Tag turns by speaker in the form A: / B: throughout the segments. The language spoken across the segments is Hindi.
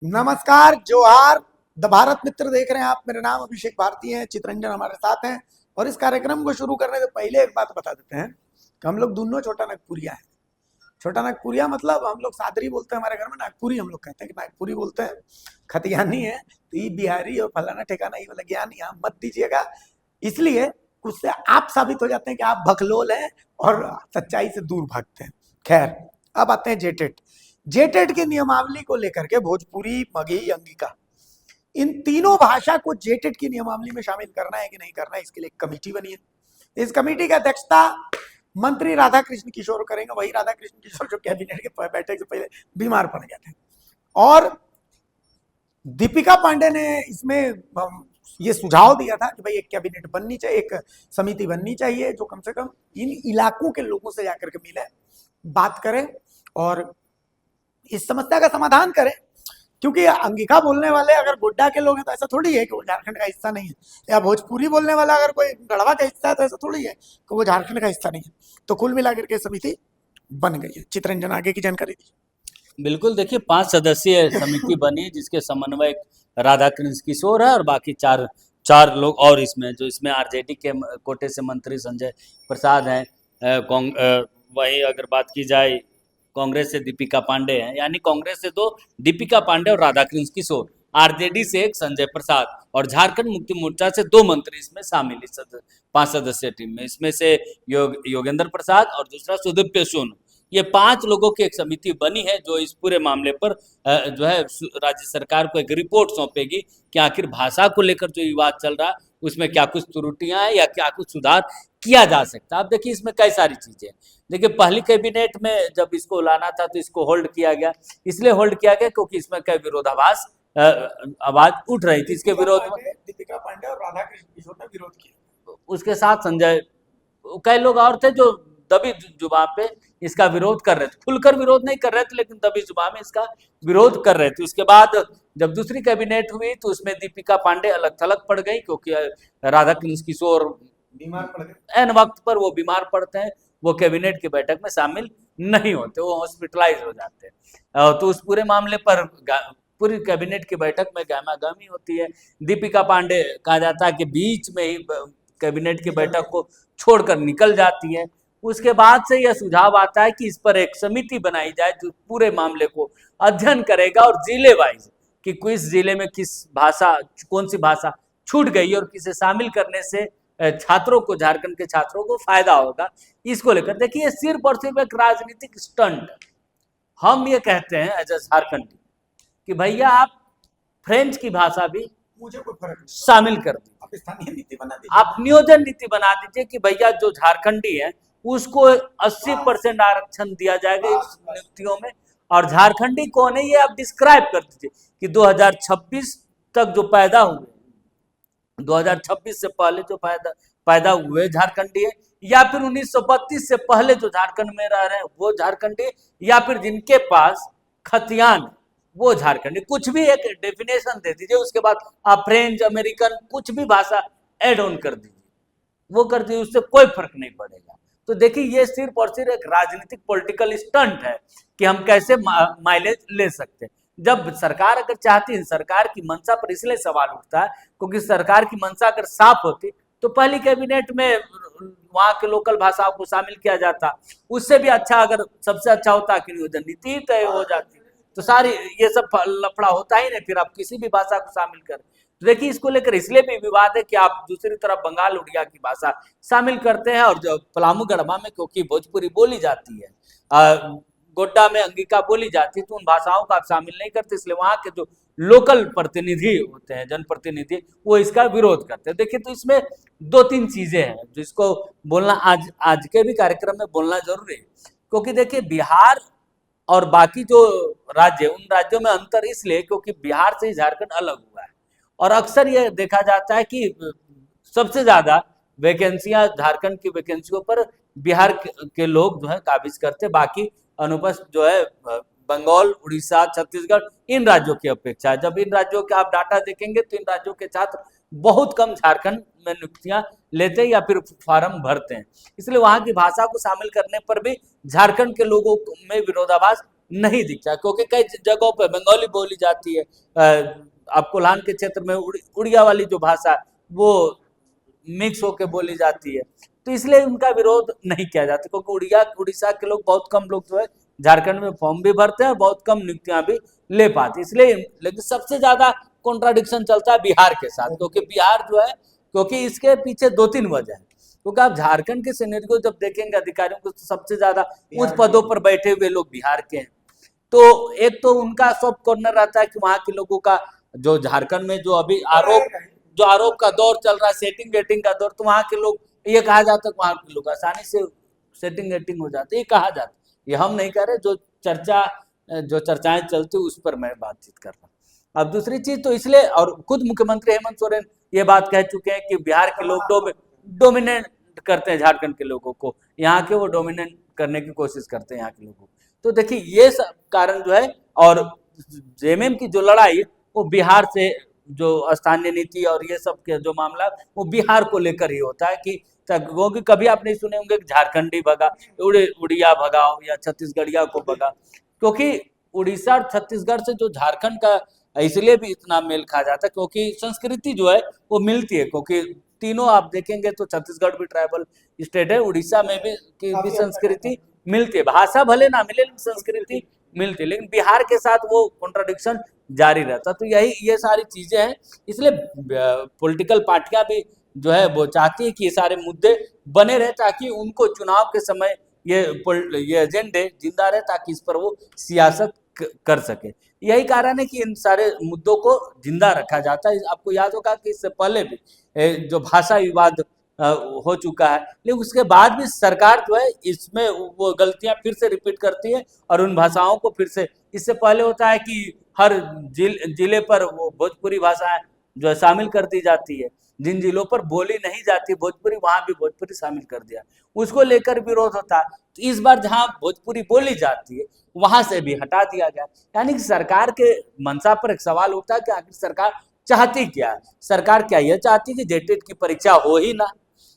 A: नमस्कार, जोहार। द भारत मित्र देख रहे हैं आप। मेरा नाम अभिषेक भारती है। चितरंजन हमारे साथ हैं। और इस कार्यक्रम को शुरू करने से पहले एक बात बता देते हैं कि हम लोग दोनों छोटा नागपुरिया हैं। छोटा नागपुरिया मतलब हम लोग सादरी बोलते हैं, हमारे घर में नागपुरी हम लोग कहते हैं कि नागपुरी बोलते हैं। खतियानी है तो ये बिहारी और फलाना ठिकाना ये वाला ज्ञान यहाँ मत दीजिएगा। इसलिए उससे आप साबित हो जाते हैं कि आप भकलोल हैं और सच्चाई से दूर भागते हैं। खैर, अब आते हैं जेटेट। जेटेट की नियमावली को लेकर के भोजपुरी, मगही, अंगिका, इन तीनों भाषा को जेटेट की नियमावली में शामिल करना है कि नहीं करना है, इसके लिए एक कमेटी बनी है। इस कमेटी की अध्यक्षता मंत्री राधा कृष्ण किशोर करेंगे। वही राधा कृष्ण किशोर जो कैबिनेट के बैठक से पहले बीमार पड़ गए थे। और दीपिका पांडे ने इसमें ये सुझाव दिया था कि भाई एक कैबिनेट बननी चाहिए, एक समिति बननी चाहिए जो कम से कम इन इलाकों के लोगों से जाकर के मिले, बात करें और इस समस्या का समाधान करें। क्योंकि अंगिका बोलने वाले अगर गोड्डा के लोग हैं तो ऐसा थोड़ी है कि वो झारखंड का हिस्सा नहीं है, या भोजपुरी बोलने वाला अगर कोई गढ़वा का हिस्सा है तो ऐसा थोड़ी है कि वो झारखंड का हिस्सा नहीं है। तो कुल मिलाकर के समिति बन गई है। चितरंजन, आगे की जानकारी दीजिए।
B: बिल्कुल, देखिए 5 सदस्यीय समिति बनी जिसके समन्वयक राधा कृष्ण किशोर है और बाकी चार चार लोग और इसमें आरजेडी के कोटे से मंत्री संजय प्रसाद हैं। वही अगर बात की जाए कांग्रेस से दीपिका पांडे हैं, यानी कांग्रेस से 2 दीपिका पांडे और राधा कृष्ण किशोर, आरजेडी से 1 संजय प्रसाद और झारखंड मुक्ति मोर्चा से 2 मंत्री इसमें शामिल। इस 5 सदस्यीय टीम में इसमें से योगेंद्र प्रसाद और दूसरा सुदीप्य सोनू, ये 5 लोगों की एक समिति बनी है जो इस पूरे मामले पर जो है राज्य सरकार को एक रिपोर्ट सौंपेगी कि आखिर भाषा को लेकर जो विवाद चल रहा है उसमें क्या कुछ त्रुटियां हैं या क्या कुछ सुधार किया जा सकता है। अब देखिए इसमें कई सारी चीजें। देखिए पहली कैबिनेट में जब इसको लाना था तो इसको होल्ड किया गया, इसलिए होल्ड किया गया क्योंकि इसमें कई विरोधाभास आवाज उठ रही थी इसके विरोध में।
A: दीपिका पांडे और राधा कृष्ण किशोर ने विरोध किया।
B: उसके साथ संजय, कई लोग और थे जो दबी जुबान पे इसका विरोध कर रहे थे, खुलकर विरोध नहीं कर रहे थे लेकिन दबी जुबान में इसका विरोध कर रहे थे। उसके बाद जब दूसरी कैबिनेट हुई तो उसमें दीपिका पांडे अलग थलग पड़ गई क्योंकि राधा कृष्ण किशोर
A: बीमार पड़ गए।
B: एन वक्त पर वो बीमार पड़ते हैं, वो कैबिनेट की बैठक में शामिल नहीं होते, वो हॉस्पिटलाइज हो जाते हैं। तो उस पूरे मामले पर पूरी कैबिनेट की बैठक में गहमागहमी होती है। दीपिका पांडे कहा जाता है कि बीच में ही कैबिनेट की बैठक को छोड़कर निकल जाती है। उसके बाद से यह सुझाव आता है कि इस पर एक समिति बनाई जाए जो पूरे मामले को अध्ययन करेगा और जिले वाइज कि किस जिले में किस भाषा, कौन सी भाषा छूट गई और किसे शामिल करने से छात्रों को, झारखंड के छात्रों को फायदा होगा, इसको लेकर। देखिए सिर्फ और सिर्फ एक राजनीतिक स्टंट। हम ये कहते हैं एज ए झारखंडी कि भैया आप फ्रेंच की भाषा भी
A: मुझे कोई फर्क नहीं,
B: शामिल कर दीजिए,
A: आप स्थानीय नीति बना दीजिए,
B: आप नियोजन नीति बना दीजिए कि भैया जो झारखंडी है उसको 80% आरक्षण दिया जाएगा इस नियुक्तियों में। और झारखंडी कौन है ये आप डिस्क्राइब कर दीजिए कि 2026 तक जो पैदा हुए, 2026 से पहले जो पैदा हुए झारखंडी है, या फिर 1932 से पहले जो झारखंड में रह रहे हैं वो झारखंडी, या फिर जिनके पास खतियान वो झारखंडी, कुछ भी एक डेफिनेशन दे दीजिए। उसके बाद आप फ्रेंच, अमेरिकन, कुछ भी भाषा एड ऑन कर दीजिए, वो कर दीजिए, उससे कोई फर्क नहीं पड़ेगा। तो देखिए ये सिर्फ और सिर्फ एक राजनीतिक पॉलिटिकल स्टंट है कि हम कैसे माइलेज ले सकते हैं। जब सरकार अगर चाहती है, सरकार की मंशा पर इसलिए सवाल उठता है क्योंकि सरकार की मंशा अगर साफ होती तो पहली कैबिनेट में वहां के लोकल भाषाओं को शामिल किया जाता। उससे भी अच्छा, अगर सबसे अच्छा होता कि नियोजन नीति तय हो जाती, तो सारी ये सब लफड़ा होता ही नहीं, फिर आप किसी भी भाषा को शामिल करें। तो देखिए इसको लेकर इसलिए भी विवाद है कि आप दूसरी तरफ बंगाल, उड़िया की भाषा शामिल करते हैं और जो पलामू गढ़वा में क्योंकि भोजपुरी बोली जाती है, गोड्डा में अंगिका बोली जाती है, तो उन भाषाओं का आप शामिल नहीं करते, इसलिए वहां के जो लोकल प्रतिनिधि होते हैं, जनप्रतिनिधि, वो इसका विरोध करते हैं। देखिए तो इसमें 2-3 चीजें हैं जिसको बोलना आज के भी कार्यक्रम में बोलना जरूरी है। क्योंकि देखिए बिहार और बाकी जो राज्य, उन राज्यों में अंतर इसलिए क्योंकि बिहार से ही झारखंड अलग हुआ है और अक्सर ये देखा जाता है कि सबसे ज्यादा वैकेंसियां, झारखंड की वैकेंसियों पर बिहार के लोग जो है काबिज करते, बाकी अनुपस्थित जो है बंगाल, उड़ीसा, छत्तीसगढ़, इन राज्यों की अपेक्षा। जब इन राज्यों के आप डाटा देखेंगे तो इन राज्यों के छात्र बहुत कम झारखंड में नियुक्तियां लेते हैं या फिर फॉर्म भरते हैं, इसलिए वहां की भाषा को शामिल करने पर भी झारखंड के लोगों में विरोधाभास नहीं दिखता, क्योंकि कई जगहों पर बंगाली बोली जाती है। अब कोल्हान के क्षेत्र में उड़िया वाली जो भाषा वो मिक्स होके बोली जाती है, तो इसलिए उनका विरोध नहीं किया जाता, क्योंकि उड़ीसा के लोग बहुत कम लोग जो है झारखंड में फॉर्म भी भरते हैं और बहुत कम नियुक्तियां भी ले पाते, इसलिए। लेकिन सबसे ज्यादा कॉन्ट्राडिक्शन चलता है बिहार के साथ, क्योंकि बिहार जो है, क्योंकि इसके पीछे 2-3 वजह है। क्योंकि आप झारखंड के सिनेरियो जब देखेंगे अधिकारियों को, तो सबसे ज्यादा उच्च पदों पर बैठे हुए लोग बिहार के हैं। तो एक तो उनका सॉफ्ट कॉर्नर रहता है कि वहां के लोगों का जो झारखंड में जो अभी आरोप का दौर चल रहा है, सेटिंग वेटिंग का दौर, तो वहां के लोग, ये कहा जाता है वहां के लोग आसानी से सेटिंग वेटिंग हो जाते, ये कहा जाता है। ये हम नहीं कह रहे, जो चर्चाएं चलती उस पर मैं बातचीत कर रहा हूँ। अब दूसरी चीज तो इसलिए, और खुद मुख्यमंत्री हेमंत सोरेन ये बात कह चुके हैं कि बिहार के लोग डोमिनेट करते हैं झारखंड के लोगों को, यहाँ के वो डोमिनेट करने की कोशिश करते हैं यहाँ के लोगों को। तो देखिए ये सब कारण जो है, और जेएमएम की जो लड़ाई वो बिहार से, जो स्थानीय नीति और ये सब के जो मामला वो बिहार को लेकर ही होता है, कि क्योंकि कभी आप नहीं सुने होंगे कि झारखंडी भगा, उड़िया भगाओ या छत्तीसगढ़िया को भगा, क्योंकि उड़ीसा और छत्तीसगढ़ से जो झारखंड का इसलिए भी इतना मेल खा जाता है क्योंकि संस्कृति जो है वो मिलती है, क्योंकि तीनों आप देखेंगे तो छत्तीसगढ़ भी ट्राइबल स्टेट है, उड़ीसा में भी की भी संस्कृति मिलती है, भाषा भले ना मिले लेकिन संस्कृति मिलती है, लेकिन बिहार के साथ वो कॉन्ट्राडिक्शन जारी रहता। तो ये सारी चीजें हैं, इसलिए पॉलिटिकल पार्टियां भी जो है वो चाहती है कि ये सारे मुद्दे बने रहे, ताकि उनको चुनाव के समय ये एजेंडे जिंदा रहे, ताकि इस पर वो सियासत कर सके। यही कारण है कि इन सारे मुद्दों को जिंदा रखा जाता है। आपको याद होगा कि इससे पहले भी जो भाषा विवाद हो चुका है, लेकिन उसके बाद भी सरकार जो है इसमें वो गलतियां फिर से रिपीट करती है और उन भाषाओं को फिर से, इससे पहले होता है कि हर जिले पर वो भोजपुरी भाषा जो है शामिल कर दी जाती है, जिन जिलों पर बोली नहीं जाती भोजपुरी वहां भी भोजपुरी शामिल कर दिया, उसको लेकर विरोध होता है। तो इस बार जहां भोजपुरी बोली जाती है वहां से भी हटा दिया गया, यानी कि सरकार के मंशा पर एक सवाल उठता है कि आखिर सरकार चाहती क्या है। सरकार क्या यह चाहती कि जेटेट की परीक्षा हो ही ना,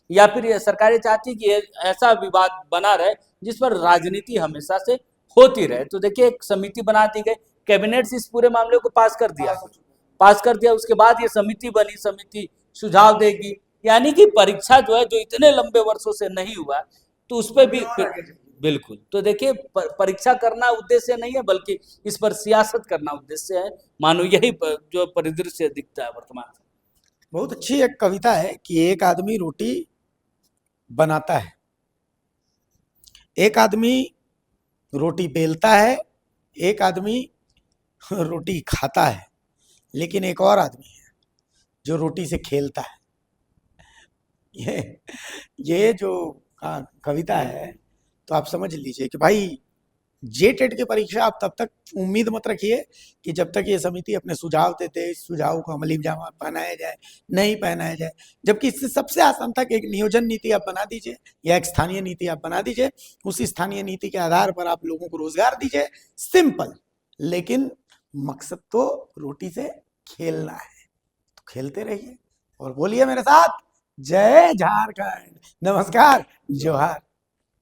B: या फिर ये सरकार ये चाहती कि ऐसा विवाद बना रहे जिस पर राजनीति हमेशा से होती रहे। तो देखिए एक समिति बना दी गई, कैबिनेट से इस पूरे मामले को पास कर दिया, उसके बाद ये समिति बनी, समिति सुझाव देगी, यानी कि परीक्षा जो है जो इतने लंबे वर्षों से नहीं हुआ, तो उस पर भी बिल्कुल। तो देखिए परीक्षा करना उद्देश्य नहीं है, बल्कि इस पर सियासत करना उद्देश्य है, मानो यही जो परिदृश्य दिखता है वर्तमान।
A: बहुत अच्छी एक कविता है कि एक आदमी रोटी बनाता है, एक आदमी रोटी बेलता है, एक आदमी रोटी खाता है, लेकिन एक और आदमी है जो रोटी से खेलता है। ये जो कविता है, तो आप समझ लीजिए कि भाई जेटेट की परीक्षा आप तब तक उम्मीद मत रखिए कि जब तक ये समिति अपने सुझाव देते, इस सुझाव को अमली जामा पहनाया जाए, नहीं पहनाया जाए, जबकि इससे सबसे आसान था कि एक नियोजन नीति आप बना दीजिए या एक स्थानीय नीति आप बना दीजिए, उसी स्थानीय नीति के आधार पर आप लोगों को रोजगार दीजिए, सिंपल। लेकिन मकसद तो रोटी से खेलना है, तो खेलते रहिए और बोलिए मेरे साथ, जय झारखंड, नमस्कार, जोहार।